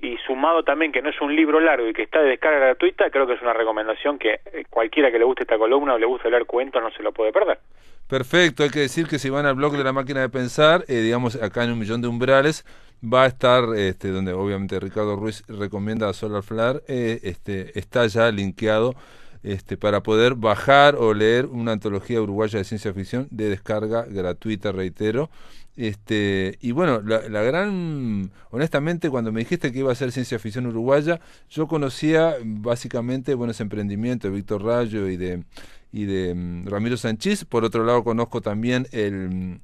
y sumado también que no es un libro largo y que está de descarga gratuita. Creo que es una recomendación que cualquiera que le guste esta columna o le guste leer cuentos no se lo puede perder. Perfecto, hay que decir que si van al blog de La Máquina de Pensar, digamos acá en Un Millón de Umbrales, va a estar, donde obviamente Ricardo Ruiz recomienda a Solar Flare, está ya linkeado para poder bajar o leer una antología uruguaya de ciencia ficción de descarga gratuita, reitero. Y bueno, la gran, honestamente, cuando me dijiste que iba a ser ciencia ficción uruguaya, yo conocía básicamente buenos emprendimientos de Víctor Rayo y de Ramiro Sanchís. Por otro lado, conozco también el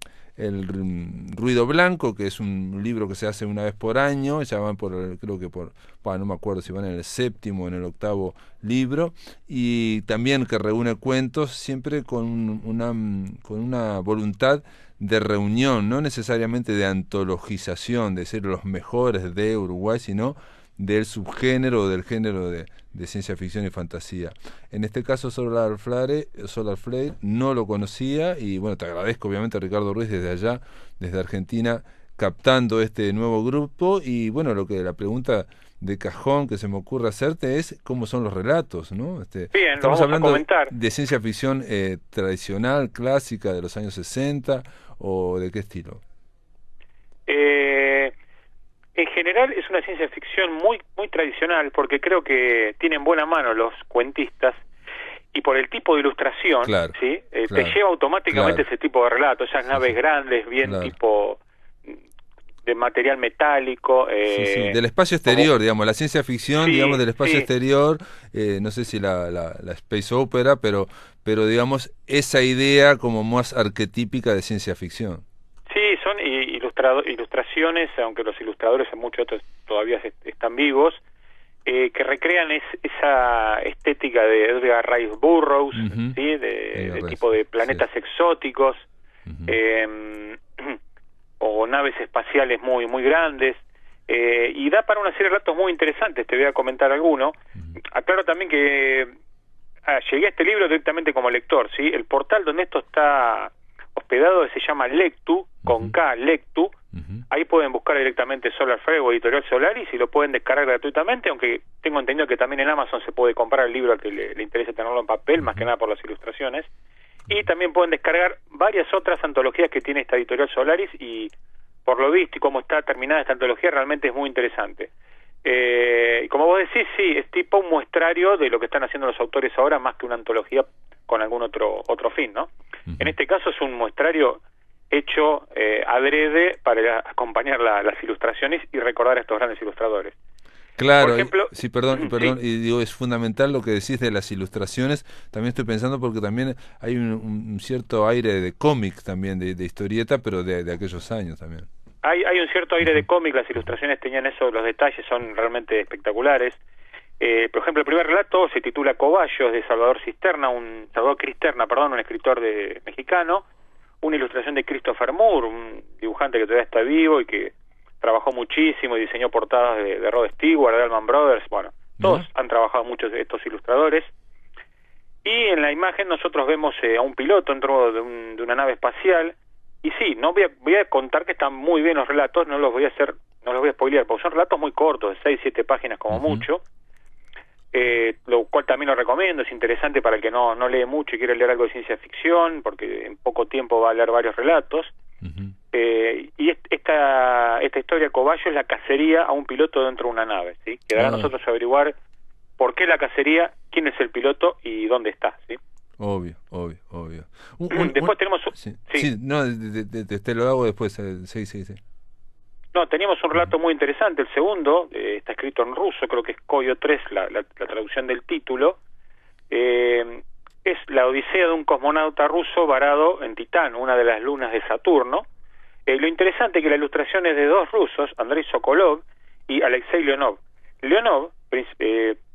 Ruido Blanco, que es un libro que se hace una vez por año, ya van no me acuerdo si van en el 7º o en el 8º libro, y también que reúne cuentos siempre con una voluntad de reunión, no necesariamente de antologización, de ser los mejores de Uruguay, sino del subgénero o del género de ciencia ficción y fantasía. En este caso Solar Flare no lo conocía, y bueno, te agradezco obviamente a Ricardo Ruiz desde allá, desde Argentina, captando este nuevo grupo. Y bueno, la pregunta de cajón que se me ocurre hacerte es cómo son los relatos, ¿no? Bien, estamos vamos hablando a comentar de ciencia ficción tradicional, clásica, de los años 60, o de qué estilo. En general es una ciencia ficción muy tradicional, porque creo que tienen buena mano los cuentistas, y por el tipo de ilustración, claro, ¿sí? Claro, te lleva automáticamente claro, ese tipo de relatos, esas sí, naves sí, grandes, bien claro, tipo de material metálico. Sí, sí, del espacio exterior, como, digamos, la ciencia ficción, sí, digamos, del espacio sí, exterior, no sé si la space opera, pero digamos, esa idea como más arquetípica de ciencia ficción. Sí, son ilustraciones, aunque los ilustradores en muchos otros todavía están vivos, que recrean esa estética de Edgar Rice Burroughs, ¿sí? de tipo de planetas exóticos, o naves espaciales muy grandes, y da para una serie de relatos muy interesantes. Te voy a comentar alguno. Aclaro también que llegué a este libro directamente como lector, ¿sí? El portal donde esto está hospedado se llama Lectu, con K, Lectu. Ahí pueden buscar directamente Solar Flare o Editorial Solaris y lo pueden descargar gratuitamente, aunque tengo entendido que también en Amazon se puede comprar el libro al que le interese tenerlo en papel, más que nada por las ilustraciones. Y también pueden descargar varias otras antologías que tiene esta Editorial Solaris, y por lo visto y cómo está terminada esta antología, realmente es muy interesante. Y como vos decís, sí, es tipo un muestrario de lo que están haciendo los autores ahora, más que una antología con algún otro fin, ¿no? En este caso es un muestrario hecho adrede para acompañar las ilustraciones y recordar a estos grandes ilustradores. Claro, por ejemplo, sí, perdón, sí. Y digo, es fundamental lo que decís de las ilustraciones. También estoy pensando porque también hay un cierto aire de cómic también, de historieta, pero de aquellos años también. Hay un cierto aire de cómic, las ilustraciones tenían eso, los detalles son realmente espectaculares. Por ejemplo, el primer relato se titula Cobayos, de Salvador Cristerna, un escritor mexicano. Una ilustración de Christopher Moore, un dibujante que todavía está vivo y que trabajó muchísimo y diseñó portadas de Rod Stewart, de Allman Brothers. Bueno, todos han trabajado muchos de estos ilustradores. Y en la imagen nosotros vemos a un piloto dentro de una nave espacial. Y sí, voy a contar que están muy bien los relatos, no los voy a spoilear, porque son relatos muy cortos, de 6-7 páginas como mucho. Lo cual también lo recomiendo, es interesante para el que no lee mucho y quiere leer algo de ciencia ficción, porque en poco tiempo va a leer varios relatos. Y esta historia, Cobayo, es la cacería a un piloto dentro de una nave, ¿sí? Quedará a nosotros averiguar por qué la cacería, quién es el piloto y dónde está, ¿sí? Obvio. Después tenemos... Sí, no, te lo hago después, sí. No, teníamos un relato muy interesante, el segundo, está escrito en ruso, creo que es Koyo 3, la traducción del título. Es la odisea de un cosmonauta ruso varado en Titán, una de las lunas de Saturno. Lo interesante es que la ilustración es de dos rusos, Andrei Sokolov y Alexei Leonov. Leonov,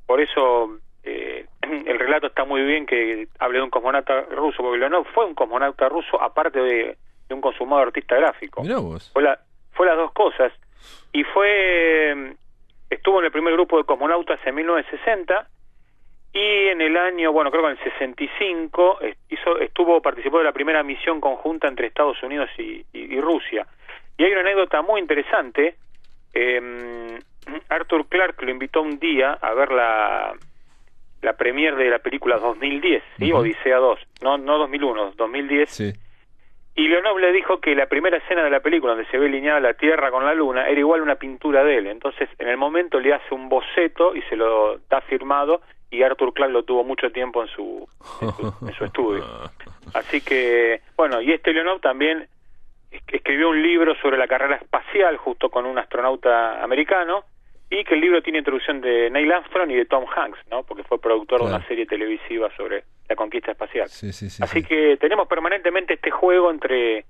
por eso el relato está muy bien que hable de un cosmonauta ruso, porque Leonov fue un cosmonauta ruso, aparte de un consumado artista gráfico. Mirá vos. Fue las dos cosas, y estuvo en el primer grupo de cosmonautas en 1960, y en el año, creo que en el 65, participó de la primera misión conjunta entre Estados Unidos y Rusia. Y hay una anécdota muy interesante. Arthur Clarke lo invitó un día a ver la premier de la película 2010, ¿sí? Odisea 2, no 2001, 2010. Sí. Y Leonov le dijo que la primera escena de la película, donde se ve alineada la Tierra con la Luna, era igual una pintura de él. Entonces, en el momento le hace un boceto y se lo da firmado, y Arthur Clarke lo tuvo mucho tiempo en su estudio. Así que, y Leonov también escribió un libro sobre la carrera espacial justo con un astronauta americano, y que el libro tiene introducción de Neil Armstrong y de Tom Hanks, ¿no? Porque fue productor de una serie televisiva sobre la conquista espacial. Sí, Así que tenemos permanentemente este juego entre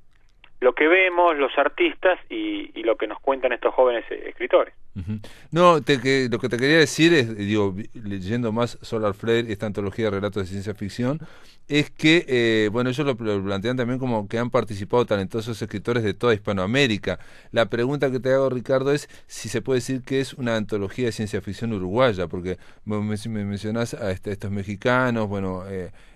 lo que vemos, los artistas y lo que nos cuentan estos jóvenes escritores. Uh-huh. No, lo que te quería decir es, digo, leyendo más Solar Flare, esta antología de relatos de ciencia ficción, es que, bueno, ellos lo plantean también como que han participado talentosos escritores de toda Hispanoamérica. La pregunta que te hago, Ricardo, es si se puede decir que es una antología de ciencia ficción uruguaya, porque me mencionás a estos mexicanos, bueno,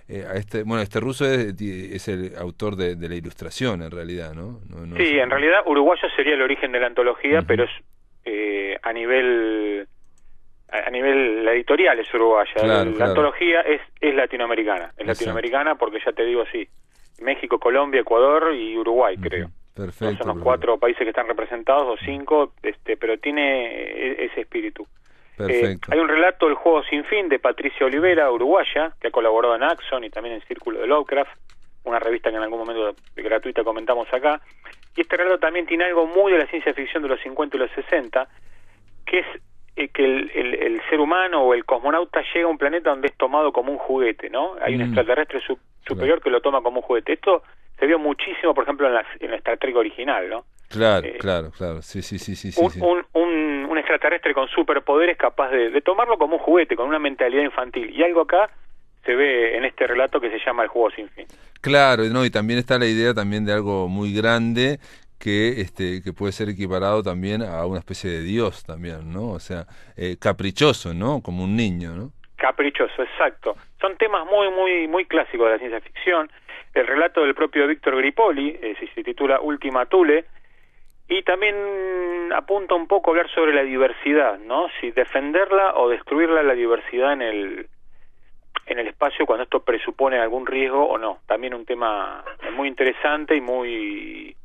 este ruso es el autor de la ilustración, en realidad, ¿no? Sí, en realidad uruguayo sería el origen de la antología, pero es a nivel la editorial es uruguaya, claro, la antología es latinoamericana, latinoamericana porque ya te digo, sí, México, Colombia, Ecuador y Uruguay, creo. Perfecto. Son los 4 países que están representados, o 5, pero tiene ese espíritu. Perfecto. Hay un relato, El juego sin fin, de Patricia Olivera, uruguaya, que ha colaborado en Axon y también en Círculo de Lovecraft, una revista que en algún momento gratuita comentamos acá. Y este relato también tiene algo muy de la ciencia ficción de los 50 y los 60, que es que el ser humano o el cosmonauta llega a un planeta donde es tomado como un juguete, ¿no? Hay un extraterrestre superior que lo toma como un juguete. Esto se vio muchísimo, por ejemplo, en la Star Trek original, ¿no? Claro. Sí. Un extraterrestre con superpoderes capaz de tomarlo como un juguete, con una mentalidad infantil. Y algo acá se ve en este relato que se llama El juego sin fin. Claro, ¿no? Y también está la idea también de algo muy grande que puede ser equiparado también a una especie de Dios también, ¿no? O sea, caprichoso, ¿no? Como un niño, ¿no? Caprichoso, exacto. Son temas muy clásicos de la ciencia ficción. El relato del propio Víctor Gripoli se titula Última Thule, y también apunta un poco a hablar sobre la diversidad, ¿no? Si defenderla o destruirla, la diversidad en el espacio, cuando esto presupone algún riesgo o no. También un tema muy interesante y muy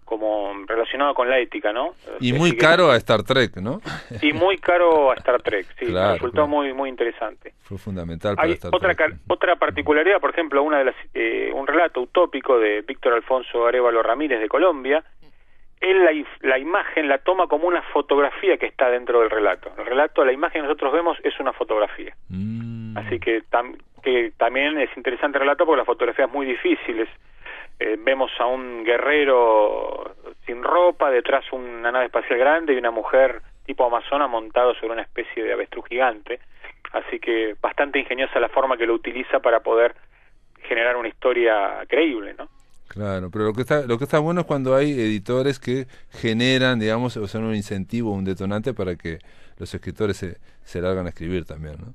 como relacionado con la ética, ¿no? Y muy caro a Star Trek, ¿no? Y muy caro a Star Trek, sí, claro, resultó muy interesante. Fue fundamental para Star Trek. Otra particularidad, por ejemplo, un relato utópico de Víctor Alfonso Arévalo Ramírez de Colombia. Él la imagen la toma como una fotografía que está dentro del relato. El relato, la imagen que nosotros vemos es una fotografía. Así que también es interesante el relato porque la fotografía es muy difícil. Vemos a un guerrero sin ropa, detrás una nave espacial grande y una mujer tipo amazona montado sobre una especie de avestruz gigante. Así que bastante ingeniosa la forma que lo utiliza para poder generar una historia creíble, ¿no? Claro, pero lo que está bueno es cuando hay editores que generan, digamos, o sea, un incentivo, un detonante para que los escritores se largan a escribir también, ¿no?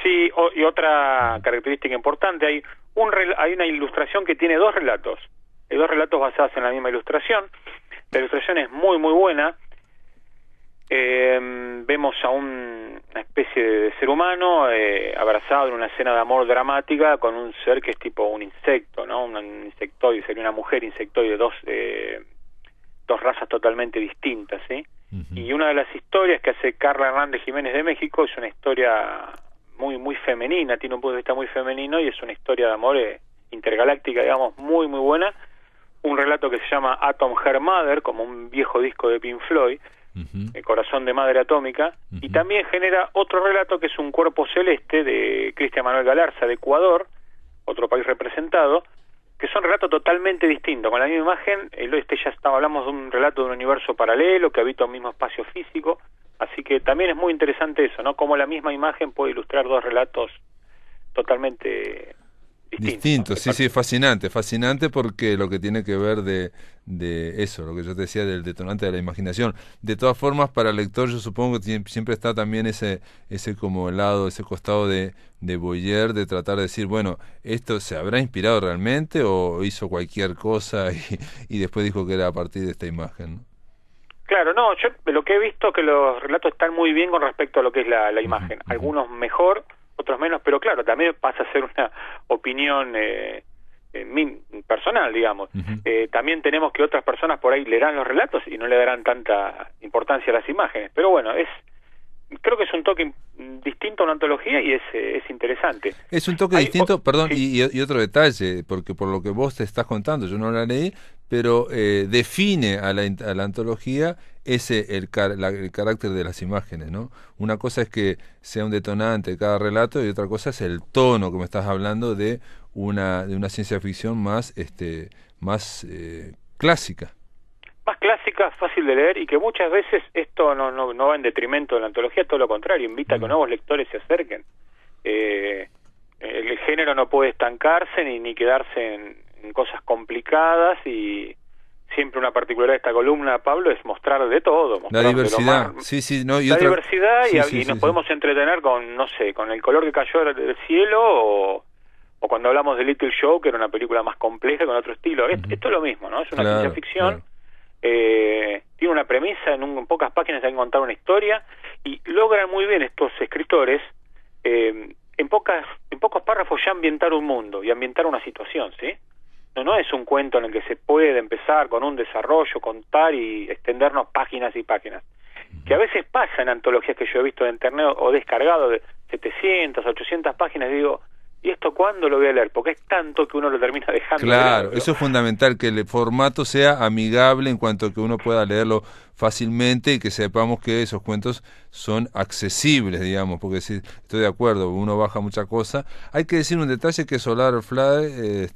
Sí, y otra característica importante, hay una ilustración que tiene 2 relatos. Hay 2 relatos basados en la misma ilustración. La ilustración es muy buena. Vemos a una especie de ser humano abrazado en una escena de amor dramática con un ser que es tipo un insecto, ¿no? Un insectoide, sería una mujer insectoide, dos razas totalmente distintas, ¿sí? Y una de las historias que hace Carla Hernández Jiménez de México es una historia muy femenina, tiene un punto de vista muy femenino y es una historia de amor intergaláctica, digamos, muy buena. Un relato que se llama Atom Her Mother, como un viejo disco de Pink Floyd, El corazón de madre atómica, y también genera otro relato que es Un cuerpo celeste de Cristian Manuel Galarza de Ecuador, otro país representado, que son relatos totalmente distintos, con la misma imagen. Hablamos de un relato de un universo paralelo que habita un mismo espacio físico, así que también es muy interesante eso, ¿no? Cómo la misma imagen puede ilustrar 2 relatos totalmente distintos, ¿no? Sí, fascinante porque lo que tiene que ver de eso, lo que yo te decía del detonante de la imaginación. De todas formas, para el lector yo supongo que siempre está también ese como lado, ese costado de voyeur, de tratar de decir, bueno, ¿esto se habrá inspirado realmente o hizo cualquier cosa y después dijo que era a partir de esta imagen, ¿no? Claro, no, yo lo que he visto que los relatos están muy bien con respecto a lo que es la imagen. Algunos mejor, otros menos, pero claro, también pasa a ser una opinión personal, digamos. También tenemos que otras personas por ahí leerán los relatos y no le darán tanta importancia a las imágenes, pero bueno, creo que es un toque distinto a una antología y es interesante. Es un toque distinto, perdón, sí. y otro detalle, porque por lo que vos te estás contando, yo no la leí, pero define a la antología el carácter de las imágenes, ¿no? Una cosa es que sea un detonante de cada relato y otra cosa es el tono que me estás hablando de una ciencia ficción más clásica. Más clásica, fácil de leer, y que muchas veces esto no va en detrimento de la antología, todo lo contrario, invita a que nuevos lectores se acerquen. El género no puede estancarse ni quedarse en cosas complicadas, y siempre una particularidad de esta columna, Pablo, es mostrar de todo. Mostrar la diversidad, de lo más, sí, no, y la otra... diversidad, sí, y nos podemos entretener con, no sé, con el color que cayó del cielo, o cuando hablamos de Little Show, que era una película más compleja con otro estilo. Esto es lo mismo, ¿no? Es una ciencia ficción, tiene una premisa, en pocas páginas hay que contar una historia, y logran muy bien estos escritores en pocos párrafos ya ambientar un mundo y ambientar una situación, ¿sí? No es un cuento en el que se puede empezar con un desarrollo, contar y extendernos páginas y páginas, que a veces pasa en antologías que yo he visto en internet o descargado de 700, 800 páginas, y digo, ¿y esto cuándo lo voy a leer? Porque es tanto que uno lo termina dejando. Claro, eso es fundamental, que el formato sea amigable en cuanto a que uno pueda leerlo fácilmente y que sepamos que esos cuentos son accesibles, digamos, porque sí, estoy de acuerdo, uno baja mucha cosa. Hay que decir un detalle, que Solar Fly,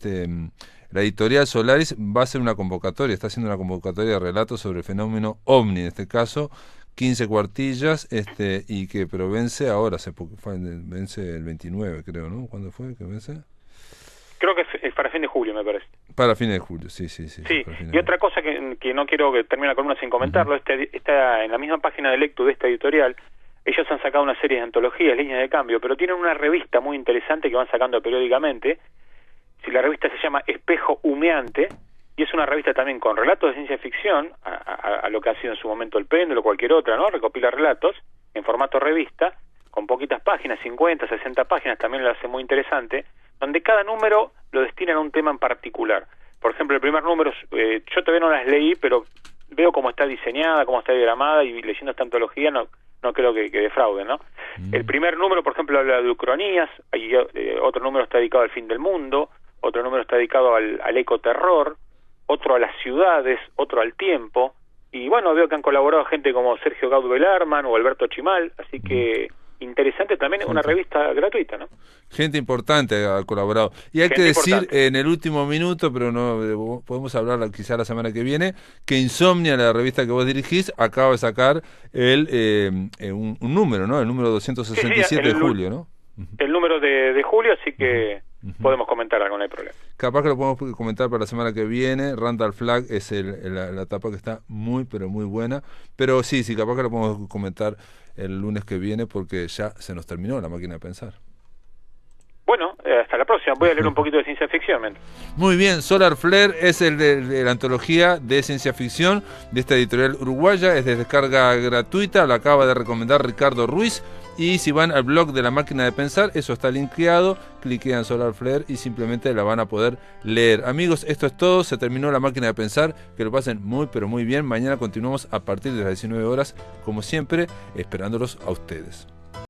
la editorial Solaris va a hacer una convocatoria, está haciendo una convocatoria de relatos sobre el fenómeno OVNI, en este caso 15 cuartillas, pero vence ahora, vence el 29, creo, ¿no? ¿Cuándo fue que vence? Creo que es para fin de julio, me parece. Para fin de julio, sí. Sí, y otra cosa que no quiero que termine la columna sin comentarlo, está en la misma página de Lectu de esta editorial. Ellos han sacado una serie de antologías, líneas de cambio, pero tienen una revista muy interesante que van sacando periódicamente. Si la revista se llama Espejo Humeante, y es una revista también con relatos de ciencia ficción, a lo que ha sido en su momento El Péndulo o cualquier otra, ¿no? Recopila relatos en formato revista, con poquitas páginas, 50, 60 páginas, también lo hace muy interesante, donde cada número lo destinan a un tema en particular. Por ejemplo, el primer número, yo todavía no las leí, pero veo cómo está diseñada, cómo está diagramada, y leyendo esta antología no creo que defrauden, ¿no? El primer número, por ejemplo, habla de ucronías, otro número está dedicado al fin del mundo, otro número está dedicado al ecoterror, otro a las ciudades, otro al tiempo, y bueno, veo que han colaborado gente como Sergio Gaud-Belarman o Alberto Chimal, así que interesante también, una revista gratuita, ¿no? Gente importante ha colaborado. Y hay que decir en el último minuto, pero no podemos hablar quizá la semana que viene, que Insomnia, la revista que vos dirigís, acaba de sacar un número, ¿no? El número 267 de julio, ¿no? El número de julio, así que podemos comentar algo, no hay problema. Capaz que lo podemos comentar para la semana que viene. Randall Flagg es la etapa que está muy, pero muy buena. Pero sí, capaz que lo podemos comentar el lunes que viene, porque ya se nos terminó La Máquina de Pensar. Bueno, hasta la próxima. Voy a leer un poquito de ciencia ficción. Muy bien, Solar Flare es el de la antología de ciencia ficción de esta editorial uruguaya. Es de descarga gratuita, la acaba de recomendar Ricardo Ruiz. Y si van al blog de La Máquina de Pensar, eso está linkeado, cliquean Solar Flare y simplemente la van a poder leer. Amigos, esto es todo, se terminó La Máquina de Pensar, que lo pasen muy pero muy bien. Mañana continuamos a partir de las 19 horas, como siempre, esperándolos a ustedes.